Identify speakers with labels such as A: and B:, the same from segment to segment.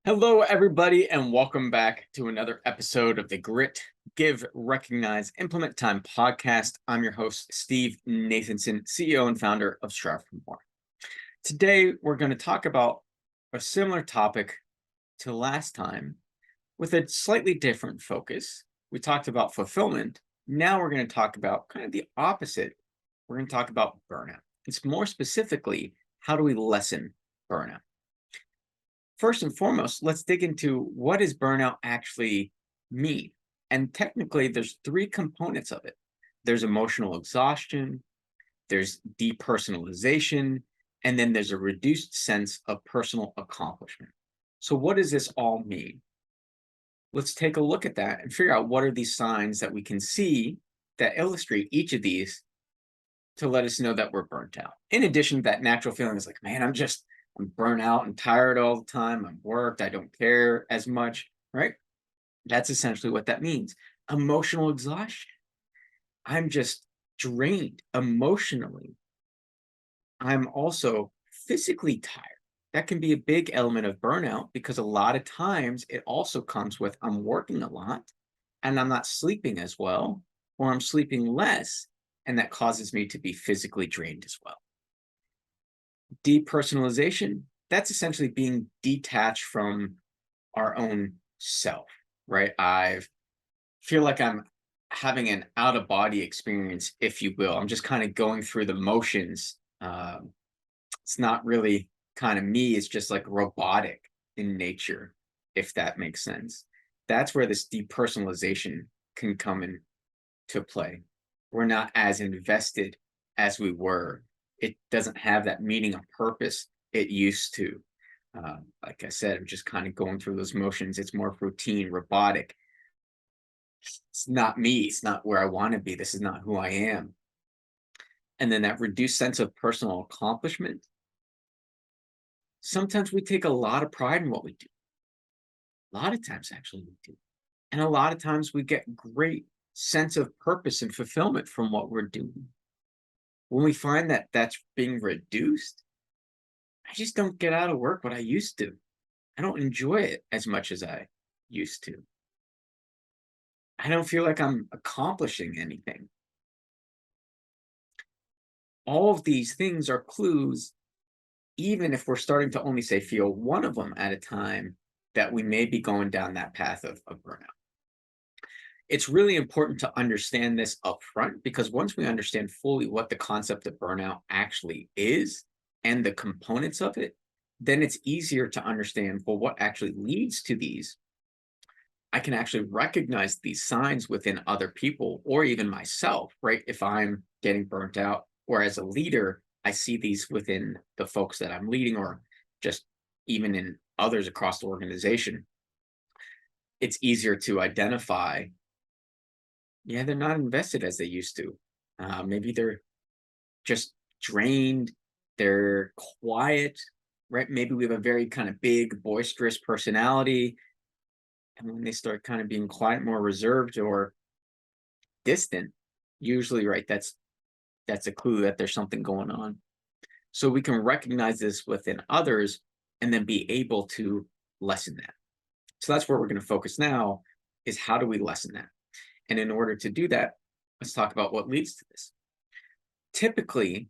A: Hello, everybody, and welcome back to another episode of the Grit, Give, Recognize, Implement Time podcast. I'm your host, Steve Nathanson, CEO and founder of Strive for More. Today, we're going to talk about a similar topic to last time with a slightly different focus. We talked about fulfillment. Now we're going to talk about kind of the opposite. We're going to talk about burnout. It's more specifically, how do we lessen burnout? First and foremost, let's dig into what does burnout actually mean? And technically, there's three components of it. There's emotional exhaustion, there's depersonalization, and then there's a reduced sense of personal accomplishment. So what does this all mean? Let's take a look at that and figure out what are these signs that we can see that illustrate each of these to let us know that we're burnt out. In addition to that natural feeling is like, man, I'm burnt out and tired all the time. I'm worked. I don't care as much, right? That's essentially what that means. Emotional exhaustion. I'm just drained emotionally. I'm also physically tired. That can be a big element of burnout because a lot of times it also comes with I'm working a lot and I'm not sleeping as well, or I'm sleeping less, and that causes me to be physically drained as well. Depersonalization, that's essentially being detached from our own self, right? I feel like I'm having an out of body experience, if you will. I'm just kind of going through the motions. It's not really kind of me, it's just like robotic in nature, if that makes sense. That's where this depersonalization can come into play. We're not as invested as we were. It doesn't have that meaning of purpose it used to. Like I said, I'm just kind of going through those motions. It's more routine, robotic. It's not me. It's not where I want to be. This is not who I am. And then that reduced sense of personal accomplishment. Sometimes we take a lot of pride in what we do. A lot of times, actually, we do. And a lot of times we get great sense of purpose and fulfillment from what we're doing. When we find that that's being reduced, I just don't get out of work what I used to. I don't enjoy it as much as I used to. I don't feel like I'm accomplishing anything. All of these things are clues, even if we're starting to only say feel one of them at a time, that we may be going down that path of burnout. It's really important to understand this up front because once we understand fully what the concept of burnout actually is and the components of it, then it's easier to understand, well, what actually leads to these. I can actually recognize these signs within other people or even myself, right? If I'm getting burnt out, or as a leader, I see these within the folks that I'm leading, or just even in others across the organization. It's easier to identify, yeah, they're not invested as they used to. Maybe they're just drained, they're quiet, right? Maybe we have a very kind of big, boisterous personality. And when they start kind of being quiet, more reserved or distant, usually, right, that's a clue that there's something going on. So we can recognize this within others and then be able to lessen that. So that's where we're going to focus now, is how do we lessen that? And in order to do that, let's talk about what leads to this. Typically,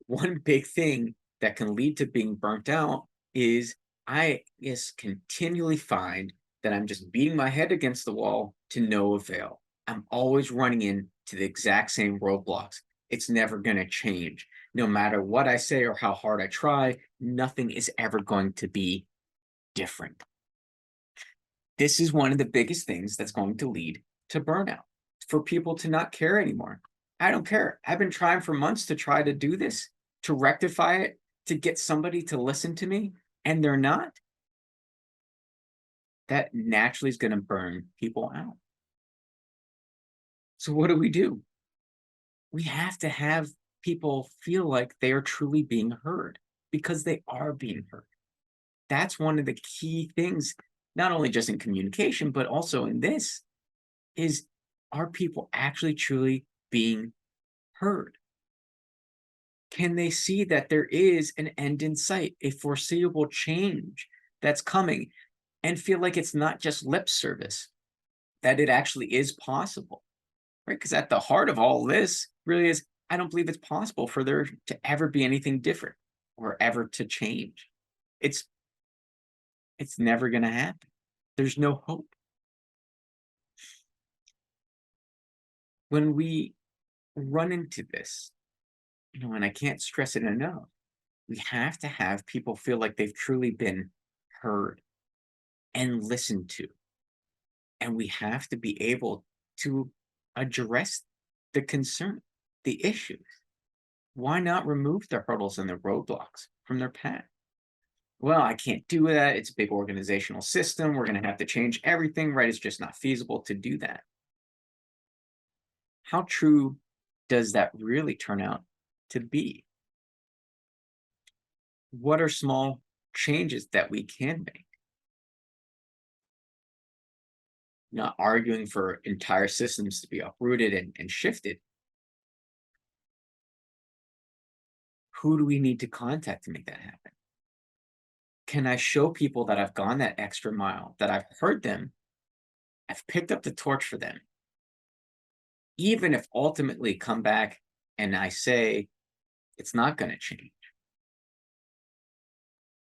A: one big thing that can lead to being burnt out is I just continually find that I'm just beating my head against the wall to no avail. I'm always running into the exact same roadblocks. It's never going to change. No matter what I say or how hard I try, nothing is ever going to be different. This is one of the biggest things that's going to lead to burnout, for people to not care anymore. I don't care. I've been trying for months to try to do this, to rectify it, to get somebody to listen to me, and they're not. That naturally is going to burn people out. So what do? We have to have people feel like they are truly being heard, because they are being heard. That's one of the key things, not only just in communication, but also in this, is, are people actually truly being heard? Can they see that there is an end in sight, a foreseeable change that's coming? and feel like it's not just lip service, that it actually is possible, right? Because at the heart of all this really is, I don't believe it's possible for there to ever be anything different or ever to change. It's it's never going to happen. There's no hope. When we run into this, and I can't stress it enough, we have to have people feel like they've truly been heard and listened to. And we have to be able to address the concern, the issues. Why not remove the hurdles and the roadblocks from their path? Well, I can't do that. It's a big organizational system. We're going to have to change everything, right? It's just not feasible to do that. How true does that really turn out to be? What are small changes that we can make? Not arguing for entire systems to be uprooted and shifted. Who do we need to contact to make that happen? Can I show people that I've gone that extra mile, that I've heard them, I've picked up the torch for them, even if ultimately come back and I say it's not going to change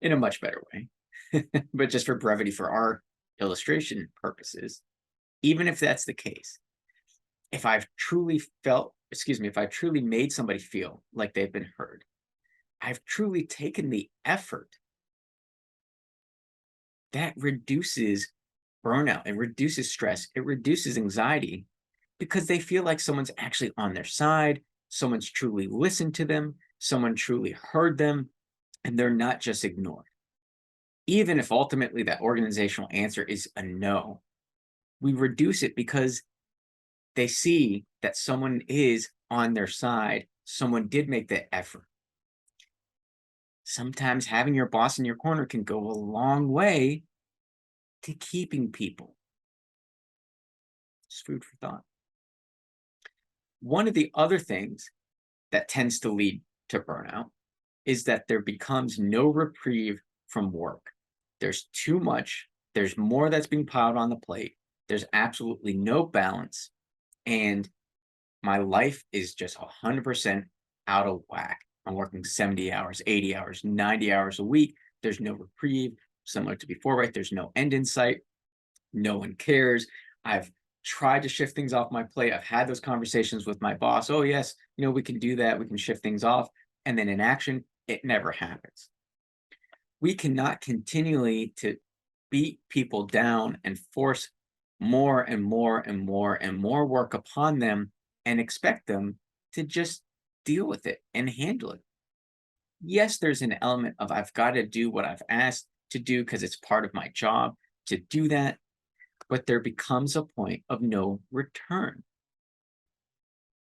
A: in a much better way. But just for brevity, for our illustration purposes, even if that's the case, if I've truly felt, excuse me, if I've truly made somebody feel like they've been heard, I've truly taken the effort, that reduces burnout, it reduces stress, it reduces anxiety because they feel like someone's actually on their side, someone's truly listened to them, someone truly heard them, and they're not just ignored. Even if ultimately that organizational answer is a no, we reduce it because they see that someone is on their side, someone did make the effort. Sometimes having your boss in your corner can go a long way to keeping people. It's food for thought. One of the other things that tends to lead to burnout is that there becomes no reprieve from work. There's too much, there's more that's being piled on the plate, there's absolutely no balance, and my life is just 100% out of whack. I'm working 70 hours, 80 hours, 90 hours a week. There's no reprieve, similar to before, right? There's no end in sight. No one cares. I've tried to shift things off my plate. I've had those conversations with my boss. Oh, yes, we can do that. We can shift things off. And then in action, it never happens. We cannot continually to beat people down and force more and more and more and more work upon them and expect them to just deal with it and handle it. Yes, there's an element of I've got to do what I've asked to do because it's part of my job to do that, but there becomes a point of no return.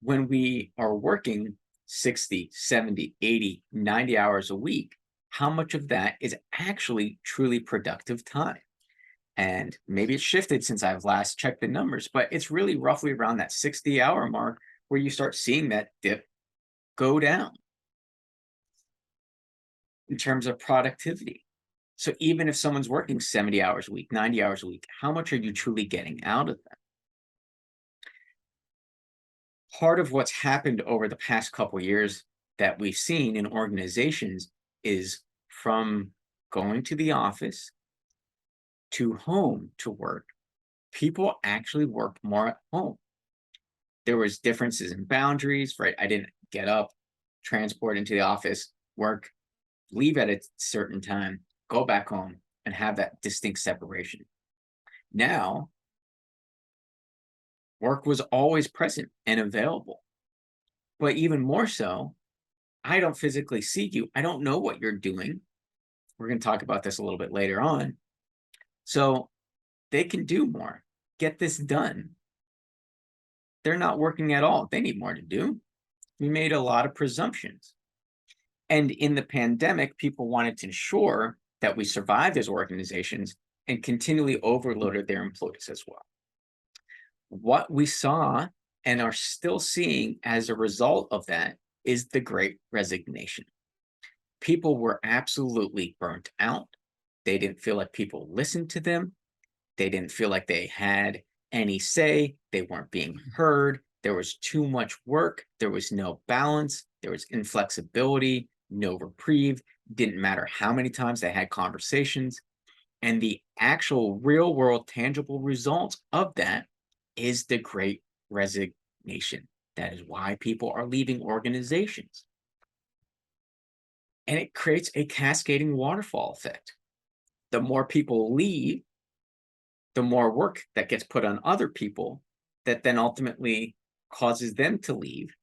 A: When we are working 60, 70, 80, 90 hours a week, how much of that is actually truly productive time? And maybe it's shifted since I've last checked the numbers, but it's really roughly around that 60-hour mark where you start seeing that dip go down in terms of productivity. So even if someone's working 70 hours a week, 90 hours a week, how much are you truly getting out of them? Part of what's happened over the past couple years that we've seen in organizations is from going to the office to home to work, people actually work more at home. There was differences in boundaries, right? I didn't get up, transport into the office, work, leave at a certain time, go back home, and have that distinct separation. Now, work was always present and available. But even more so, I don't physically see you. I don't know what you're doing. We're going to talk about this a little bit later on. So they can do more, get this done. They're not working at all. They need more to do. We made a lot of presumptions. And in the pandemic, people wanted to ensure that we survived as organizations and continually overloaded their employees as well. What we saw and are still seeing as a result of that is the great resignation. People were absolutely burnt out. They didn't feel like people listened to them. They didn't feel like they had any say. They weren't being heard. There was too much work. There was no balance. There was inflexibility, no reprieve. Didn't matter how many times they had conversations. And the actual real world tangible result of that is the great resignation. That is why people are leaving organizations. And it creates a cascading waterfall effect. The more people leave, the more work that gets put on other people that then ultimately causes them to leave.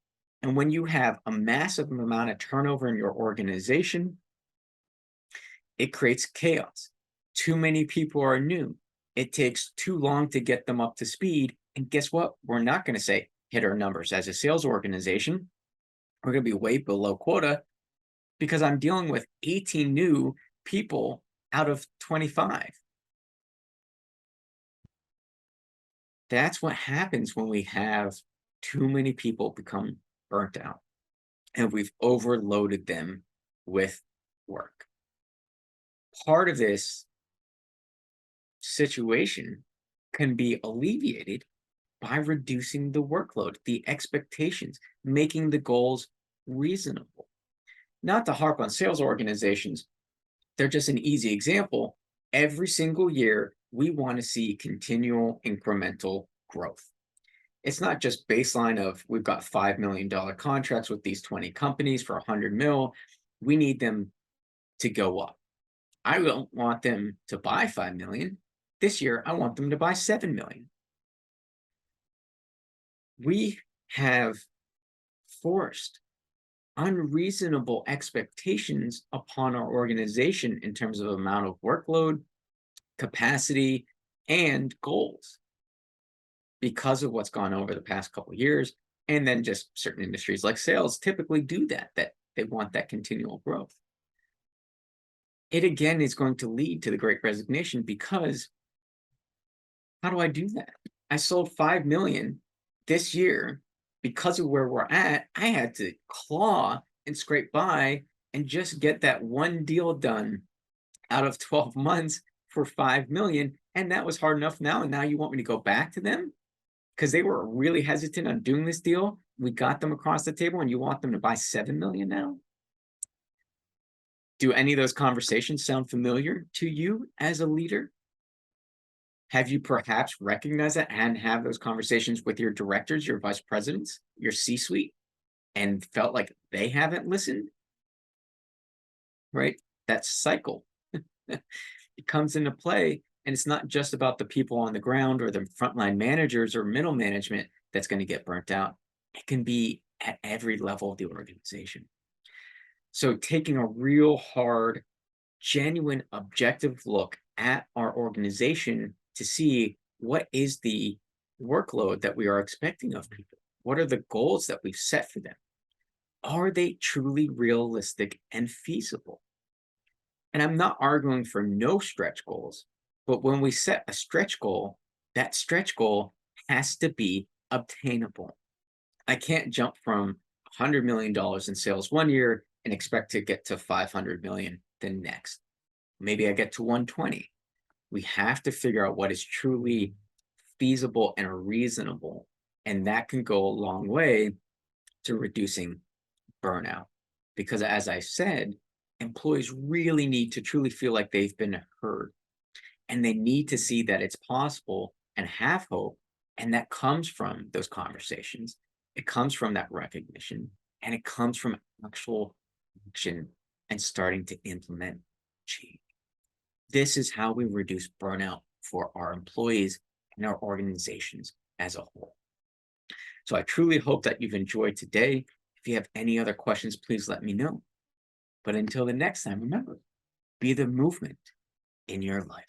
A: And when you have a massive amount of turnover in your organization, it creates chaos. Too many people are new. It takes too long to get them up to speed. And guess what? We're not going to say hit our numbers as a sales organization. We're going to be way below quota because I'm dealing with 18 new people out of 25. That's what happens when we have too many people become burnt out and we've overloaded them with work. Part of this situation can be alleviated by reducing the workload, the expectations, making the goals reasonable. Not to harp on sales organizations, they're just an easy example. Every single year, we want to see continual incremental growth. It's not just baseline of we've got $5 million contracts with these 20 companies for 100 mil. We need them to go up. I don't want them to buy 5 million. This year, I want them to buy 7 million. We have forced unreasonable expectations upon our organization in terms of amount of workload, capacity, and goals because of what's gone over the past couple of years. And then just certain industries like sales typically do that they want that continual growth. It again is going to lead to the great resignation because how do I do that? I sold 5 million this year because of where we're at. I had to claw and scrape by and just get that one deal done out of 12 months for 5 million. And that was hard enough now. And now you want me to go back to them because they were really hesitant on doing this deal. We got them across the table and you want them to buy 7 million now? Do any of those conversations sound familiar to you as a leader? Have you perhaps recognized that and have those conversations with your directors, your vice presidents, your C-suite, and felt like they haven't listened? Right? That cycle. It comes into play, and it's not just about the people on the ground or the frontline managers or middle management that's going to get burnt out. It can be at every level of the organization. So taking a real hard, genuine, objective look at our organization to see what is the workload that we are expecting of people. What are the goals that we've set for them? Are they truly realistic and feasible? And I'm not arguing for no stretch goals, but when we set a stretch goal, that stretch goal has to be obtainable. I can't jump from $100 million in sales one year and expect to get to 500 million the next. Maybe I get to 120. We have to figure out what is truly feasible and reasonable. And that can go a long way to reducing burnout. Because as I said, employees really need to truly feel like they've been heard. And they need to see that it's possible and have hope. And that comes from those conversations. It comes from that recognition. And it comes from actual action and starting to implement change. This is how we reduce burnout for our employees and our organizations as a whole. So I truly hope that you've enjoyed today. If you have any other questions, please let me know. But until the next time, remember, be the movement in your life.